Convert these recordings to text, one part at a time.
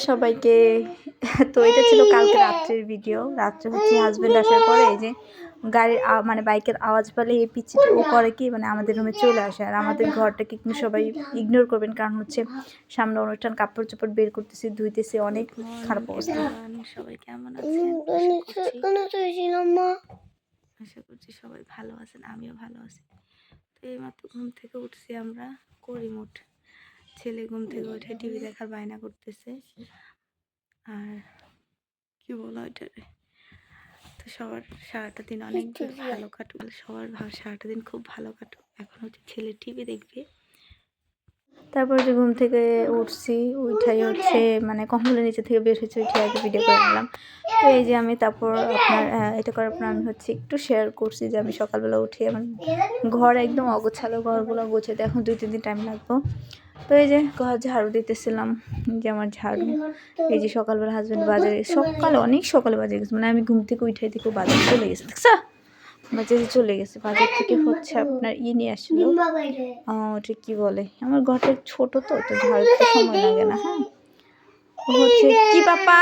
সবাইকে। তো এটা ছিল কালকে রাত্রের ভিডিও। রাত্রে হচ্ছে হাজবেন্ড আসার পরে এই যে গাড়ির মানে বাইকের আওয়াজ পেলে এই পিচ্চিটা ও করে কি মানে আমাদের রুমে চলে আসে। আর আমাদের ঘরটাকে কিন্তু সবাই ইগনোর করবেন, কারণ হচ্ছে সামনে অনুষ্ঠান, কাপড় চোপড় বের করতেছি, ধুইতেছি, অনেক খারাপ অবস্থা। সবাই কেমন আছেন? আশা করছি সবাই ভালো আছেন, আমিও ভালো আছি। তো এইমাত্র ঘুম থেকে উঠছি আমরা, করিমুঠ ছেলে ঘুম থেকে উঠে টিভি দেখার বায়না করতেছে। আর কি বলো এটারে, তো সবার সারাটা দিন অনেক ভালো কাটুক, সবার সারাটা দিন খুব ভালো কাটুক। এখন হচ্ছে ছেলে টিভি দেখবে। তারপর যে ঘুম থেকে উঠছি, উঠাই হচ্ছে মানে কম্বলের নিচে থেকে বের হচ্ছে, উঠে আগে ভিডিও করে নিলাম। তো এই যে আমি তারপর আপনার এটা করার পর আমি হচ্ছে একটু শেয়ার করছি যে আমি সকালবেলা উঠে আমার ঘর একদম অগোছালো, ঘরগুলো গোছাতে এখন 2-3 দিন টাইম লাগবে। তো এই যে ঘর ঝাড়ু দিতেছিলাম, যে আমার ঝাড়ু। এই যে সকালবেলা হাজব্যান্ড বাজারে, সকালে অনেক সকালে বাজারে গেছে, মানে আমি ঘুম থেকে উঠাই থেকে বাজারে চলে গেছি, দেখছা বাজারে চলে গেছে। বাজার থেকে হচ্ছে আপনার নিয়ে আসলো, ওটা কি বলে, আমার ঘরটা ছোট তো তো ঝাড়ুতে সময় লাগে না। হ্যাঁ হচ্ছে কি পাপা,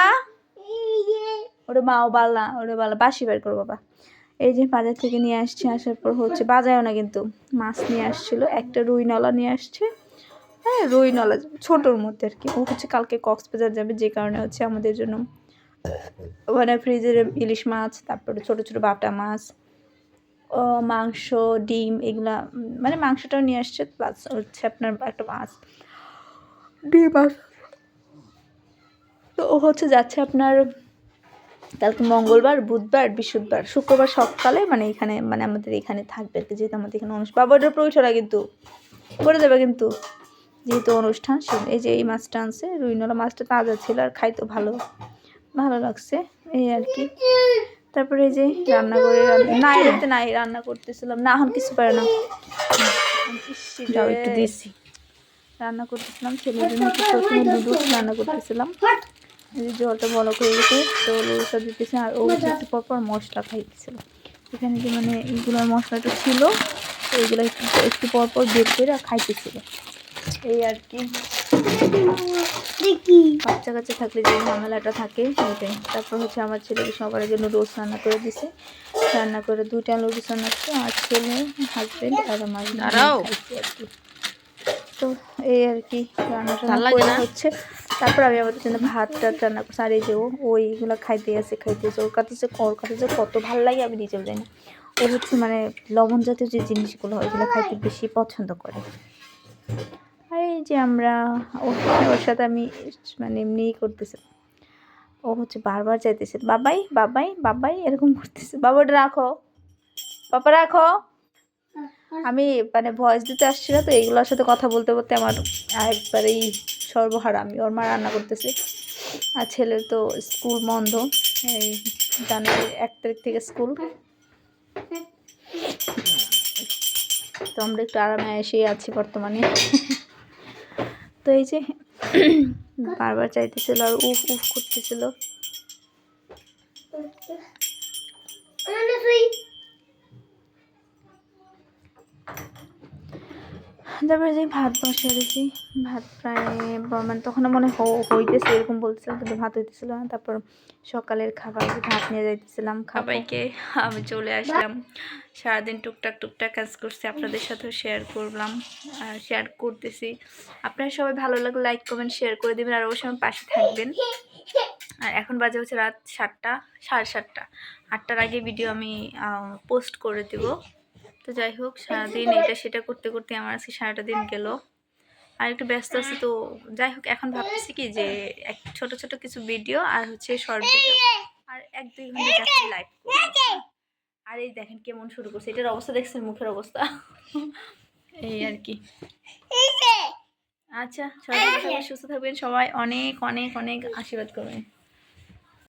ওরে মাও বালা, ওরে বালা বাসি বের করো বাবা। এই যে বাজার থেকে নিয়ে আসছে, আসার পর হচ্ছে বাজারেও না কিন্তু মাছ নিয়ে আসছিল, একটা রুই নলা নিয়ে আসছে। হ্যাঁ রুই নলা ছোটোর মধ্যে আর কি। ও হচ্ছে কালকে কক্সবাজার যাবে, যে কারণে হচ্ছে আমাদের জন্য মানে ফ্রিজের ইলিশ মাছ, তারপরে ছোট ছোট বাটা মাছ, মাংস, ডিম, এগুলা মানে মাংসটাও নিয়ে আসছে, প্লাস হচ্ছে আপনার একটা মাছ, ডিম মাছ। তো ও হচ্ছে যাচ্ছে আপনার কালকে মঙ্গলবার, বুধবার, বৃহস্পতিবার, শুক্রবার সকালে মানে এখানে মানে আমাদের এখানে থাকবে আর কি, যেহেতু আমাদের এখানে অনুষ্ঠান। বাবাটার প্রয়োজন কিন্তু করে দেবে কিন্তু, যেহেতু অনুষ্ঠান। এই যে এই মাছটা আনছে, রুইনলা মাছটা তাজা ছিল আর খাইতে ভালো ভালো লাগছে, এই আর কি। তারপরে এই যে রান্না করে না এতে নাই রান্না করতেছিলাম না, এখন কিছু পারে না, একটু দিয়েছি রান্না করতেছিলাম ছেলের জন্য, একটু প্রথমে নুডলস রান্না করতেছিলাম। এই যে জলটা বলক হয়ে গেছে, তো লুচটা দিতেছে, আর ও একটু পরপর মশলা খাইতেছিল। এখানে যে মানে এইগুলোর মশলাটা ছিল, এইগুলো একটু একটু পরপর বের করে খাইতেছিল, এই আর কি। বাচ্চা কাচ্চা থাকলে যে ঝামেলাটা থাকে ওইটাই। তারপর হচ্ছে আমার ছেলেকে সবার আগে নুডলস রান্না করে দিছে, রান্না করে 2টা নুডলস রান্না করছে, আর ছেলে, হাজবেন্ড আর আমার খাইছি আর কি। তো এই আর কি রান্নাটা করে হচ্ছে। তারপর আমি আমাদের জন্য ভাতটা রান্না করছি, আর এই যে ওইগুলো খাইতে আছে ওর কাছে যে কত ভালো লাগে আমি নিজেও জানি। ও হচ্ছে মানে লবণ জাতীয় যে জিনিসগুলো হয় ওইগুলো খাইতে বেশি পছন্দ করে। আর এই যে আমরা ওর সাথে আমি মানে এমনিই করতেছি, ও হচ্ছে বারবার চাইতেছে বাবাই বাবাই বাবাই এরকম করতেছে। বাবাটা রাখো, পাপা রাখো। আমি মানে ভয়েস দিতে আসছি না, তো এইগুলোর সাথে কথা বলতে বলতে আমার একবারেই সর্বহারা। আমি ওর মা রান্না করতেছি, আর ছেলের তো স্কুল বন্ধ, এই জানুয়ারি 1 তারিখ থেকে স্কুল। তো আমরা একটু আরামে এসেই আছি বর্তমানে। তো এই যে বারবার চাইতেছিল আর উফ উফ করতেছিল। তারপরে যে ভাত বসিয়ে দিয়েছি, ভাত প্রায় মানে তখন মনে হইতেছে এরকম বলতেছিলাম, কিন্তু ভাত হইতেছিল না। তারপর সকালের খাবার ভাত নিয়ে যাইতেছিলাম সবাইকে। আমি চলে আসলাম, সারাদিন টুকটাক টুকটাক কাজ করছি, আপনাদের সাথেও শেয়ার করলাম আর শেয়ার করতেছি। আপনারা সবাই ভালো লাগলে লাইক কমেন্ট শেয়ার করে দেবেন, আর অবশ্যই পাশে থাকবেন। আর এখন বাজে হচ্ছে রাত 7টা, 7:30। 8টার আগে ভিডিও আমি পোস্ট করে দেব। তো যাই হোক, সারাদিন এটা সেটা করতে করতে আমার আজকে সারাটা দিন গেল, আর একটু ব্যস্ত আছি। তো যাই হোক, এখন ভাবতেছি কি যে ছোট ছোট কিছু ভিডিও আর হচ্ছে শর্ট ভিডিও আর 1-2 ঘন্টা যাতে লাইভ করব। আর এই দেখেন কেমন শুরু করছে, এটার অবস্থা দেখছেন, মুখের অবস্থা, এই আর কি। আচ্ছা সবাই সুস্থ থাকবেন, সবাই অনেক অনেক অনেক আশীর্বাদ করবেন।